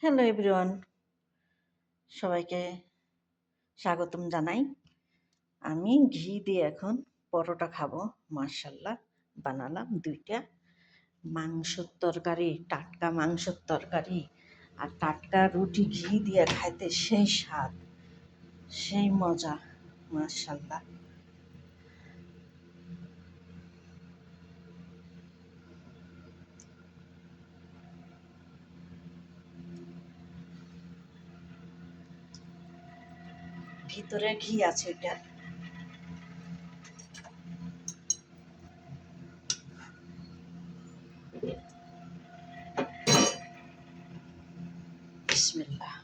Hello everyone, সবাইকে স্বাগতম জানাই। আমি ঘি দিয়ে এখন পরোটা খাবো। মাশাল্লাহ, বানালাম 2টা মাংসের তরকারি, টাটকা মাংসের তরকারি আর টাটকা রুটি ঘি দিয়ে খাইতে সেই স্বাদ, সেই মজা। মাশাল্লাহ। ভিতরে ঘি আছে এটা। বিসমিল্লাহ।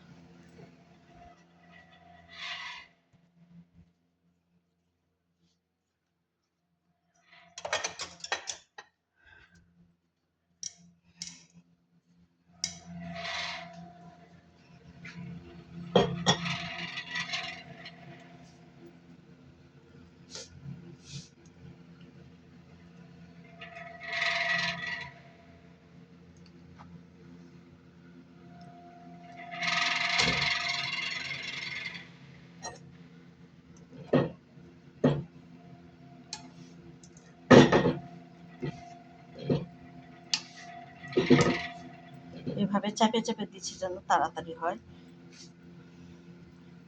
এভাবে চাপে চাপে দিচ্ছি যেন তাড়াতাড়ি হয়।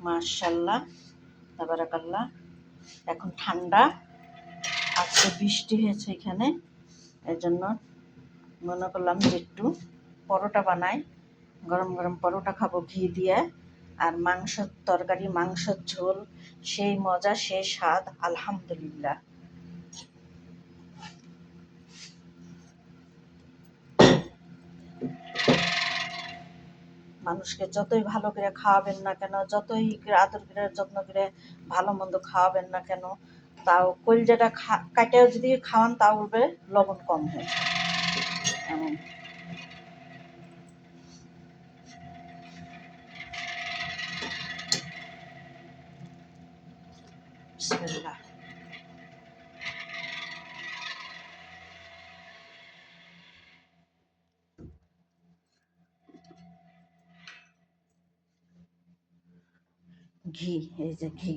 মাশাল্লাহ, তাবারাকাল্লাহ। এখন ঠান্ডা, আজকে বৃষ্টি হয়েছে এখানে, এর জন্য মনে করলাম যে একটু পরোটা বানাই। গরম গরম পরোটা খাবো ঘি দিয়ে, আর মাংসের তরকারি, মাংসের ঝোল, সেই মজা, সেই স্বাদ, আলহামদুলিল্লাহ। মানুষকে যতই ভালো করে খাওয়াবেন না কেন, যতই আদর করে যত্ন করে ভালো মন্দ খাওয়াবেন না কেন, তাও কলিজাটা কাটেও যদি খাওয়ান তাও বলবে লবণ কম হয়েছে, এমন। বিসমিল্লাহ। ঘি, এই যে ঘি।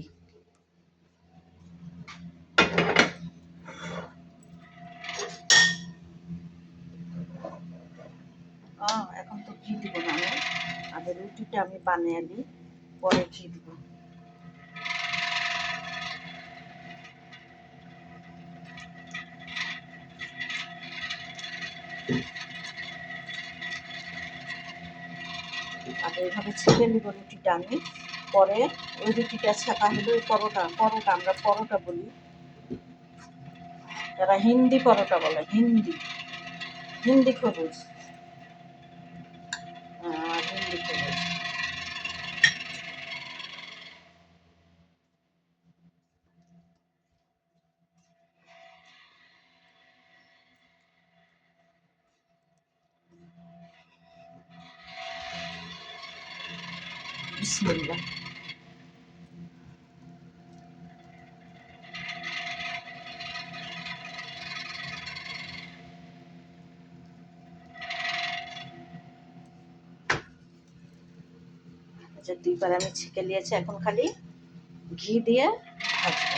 এখন তো ঘি দিব না, আমি আগে রুটিটা আমি বানিয়ে দিই, পরে ঘি দিব। আগে এইভাবে ছেঁকে নিব রুটিটা আমি, পরে ওই রুটিটা ছেঁকা হলে ওই পরোটা, আমরা পরোটা বলি, যারা হিন্দি পরোটা বলে, হিন্দি হিন্দি খবুজ, হিন্দি খবুজ। বিসমিল্লাহ। যে 2বার আমি ছেঁকে নিয়েছি, এখন খালি ঘি দিয়ে ভাজবো।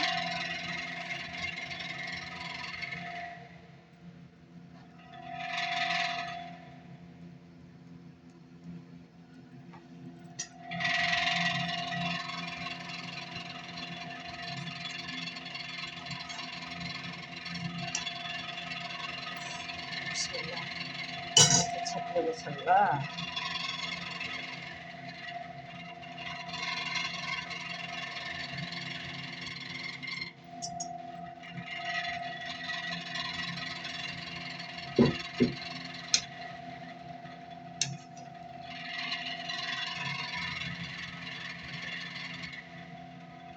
বিসমিল্লাহ। ছাপলে বিসমিল্লাহ।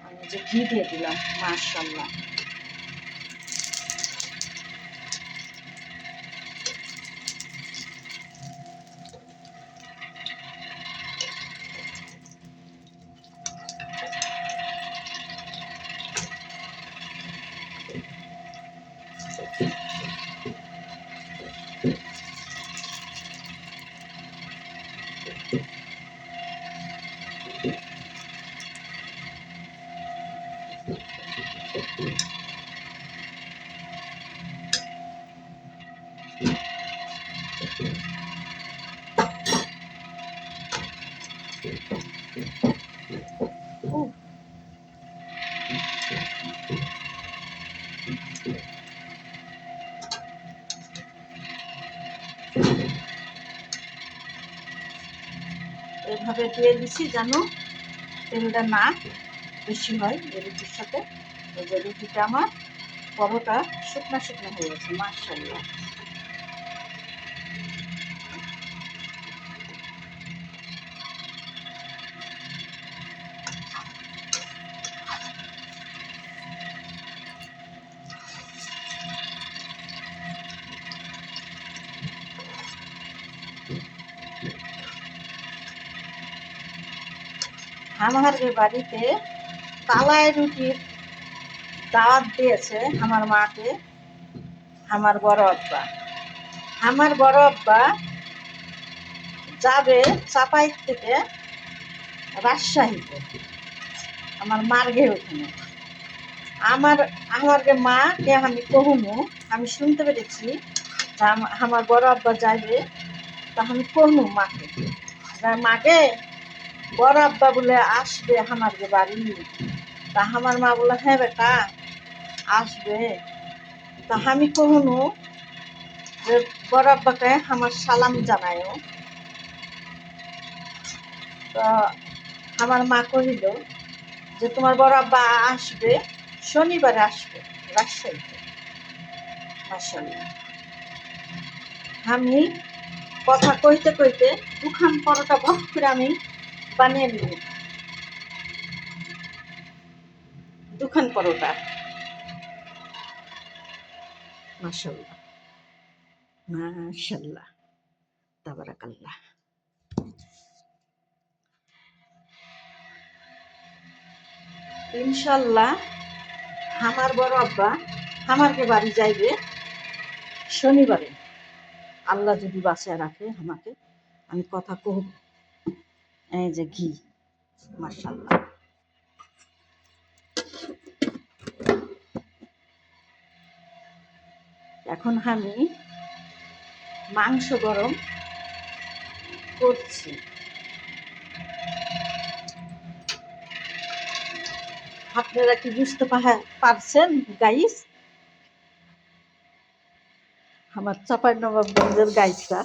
আমি যে ঘি দিয়ে দিলাম, মাশাআল্লাহ। এভাবে দিয়ে দিছি যেন তেলটা না বেশি হয় এই রুটির সাথে। এই যে রুটিটা আমার পরোটা শুকনো শুকনো হয়ে গেছে, মাশাআল্লাহ। আমার বাড়িতে কালাই রুটির দাওয়াত দিয়েছে আমার মাকে আমার বড় আব্বা। আমার বড় আব্বা যাবে চাপাই থেকে রাজশাহীতে, আমার মার গে ওখানে। আমার আমার গে মা কে আমি কহুমু, আমি শুনতে পেরেছি যে আমার বড় আব্বা যাবে, তা আমি কহনু মাকে, মাকে বড় আব্বা বলে আসবে আমার গে বাড়ি। তা আমার মা বলে হ্যাঁ বেটা আসবে। তা আমি কহনু যে বড় আব্বাকে আমার সালাম জানায়ও। তো আমার মা কহিল যে তোমার বড় আব্বা আসবে শনিবারে, আসবে রাজশাহীতে। মাশাআল্লাহ। আমি কথা কইতে কইতে দুখান পরোটা ভক করে আমি বানিয়ে নিব, দুখান পরোটা। মাশাআল্লাহ মাশাআল্লাহ তাবারাকাল্লাহ। ইনশাল্লাহ আমার বড় আব্বা আমাকে বাড়ি যাইবে শনিবারে, আল্লাহ যদি বাঁচায় রাখে আমাকে। আমি কথা কহ। এই যে ঘি, মাশাআল্লাহ। এখন আমি মাংস গরম করছি। আপনারা কি বুঝতে পারছেন গাইস? আমার চাঁপাইনবাবগঞ্জের গাইসটা।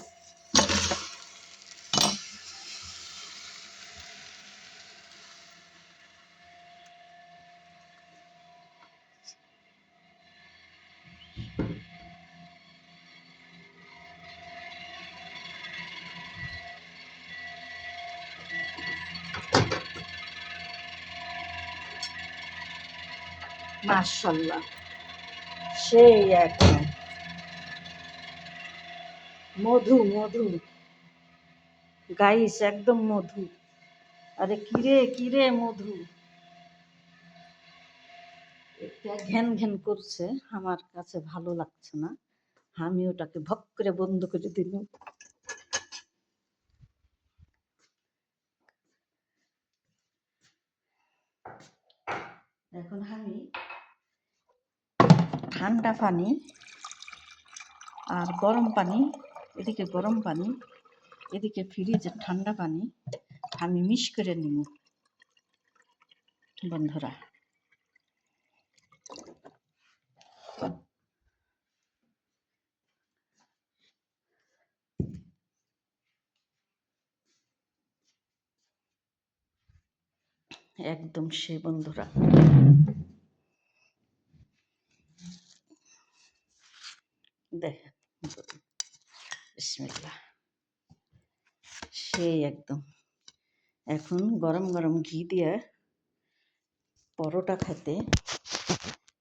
মাশাআল্লাহ সেই একদম মধু মধু গাইস, একদম মধু। আরে কিরে কিরে মধু, এটা ঘ্যান ঘ্যান করছে, আমার কাছে ভালো লাগছে না। আমি ওটাকে ভক করে বন্ধ করে দিল। এখন আমি ঠান্ডা পানি আর গরম পানি, এদিকে গরম পানি এদিকে ফ্রিজের ঠান্ডা পানি আমি মিক্স করে নিব বন্ধুরা। একদম সে বন্ধুরা, দেখেন বিসমিল্লাহ, সেই একদম। এখন গরম গরম ঘি দিয়ে পরোটা খেতে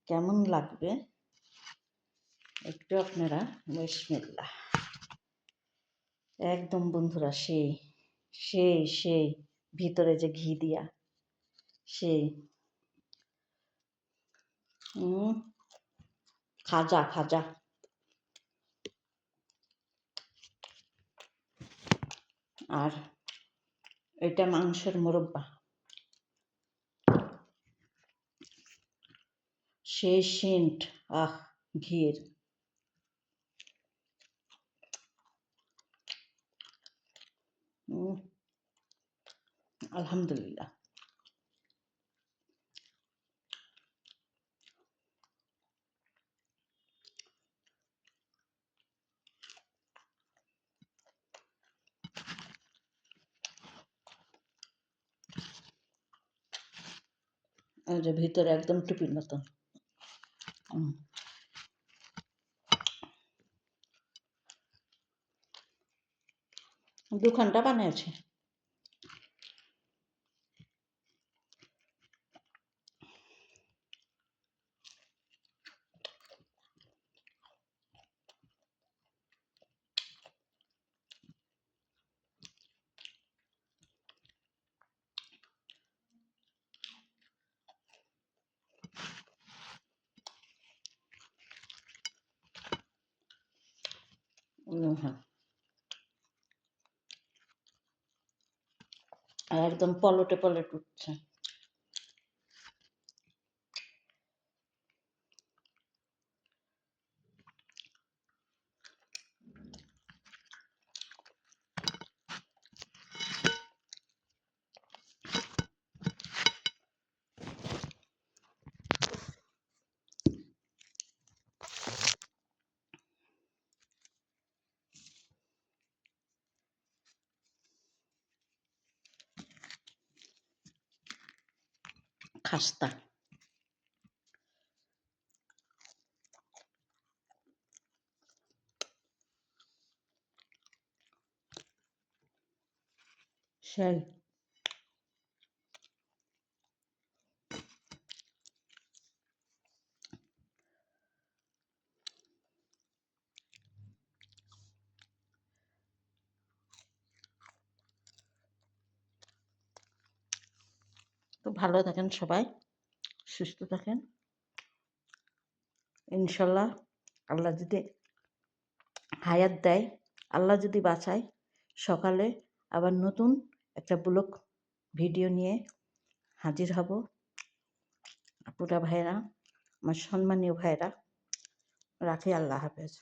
কেমন লাগবে একটু আপনারা বিসমিল্লাহ। একদম বন্ধুরা সেই সেই সেই ভিতরে যে ঘি দিয়া সেই খাজা খাজা। আর এটা মাংসের মোরব্বা, সেই সেন্ট, আহ ঘিয়ের। আলহামদুলিল্লাহ। এই যে ভিতরে একদম টুপির মতন। দুখানটা বানিয়েছি। হ্যাঁ, আর একদম পলটে পলটে উঠছে। খাস্তা। সেই তো ভালো থাকেন সবাই, সুস্থ থাকেন ইনশাল্লাহ। আল্লাহ যদি হায়াত দেয়, আল্লাহ যদি বাঁচায়, সকালে আবার নতুন একটা ব্লগ ভিডিও নিয়ে হাজির হব। আপুরা ভাইরা, আমার সম্মানীয় ভাইরা, রাখি। আল্লাহ হাফেজ।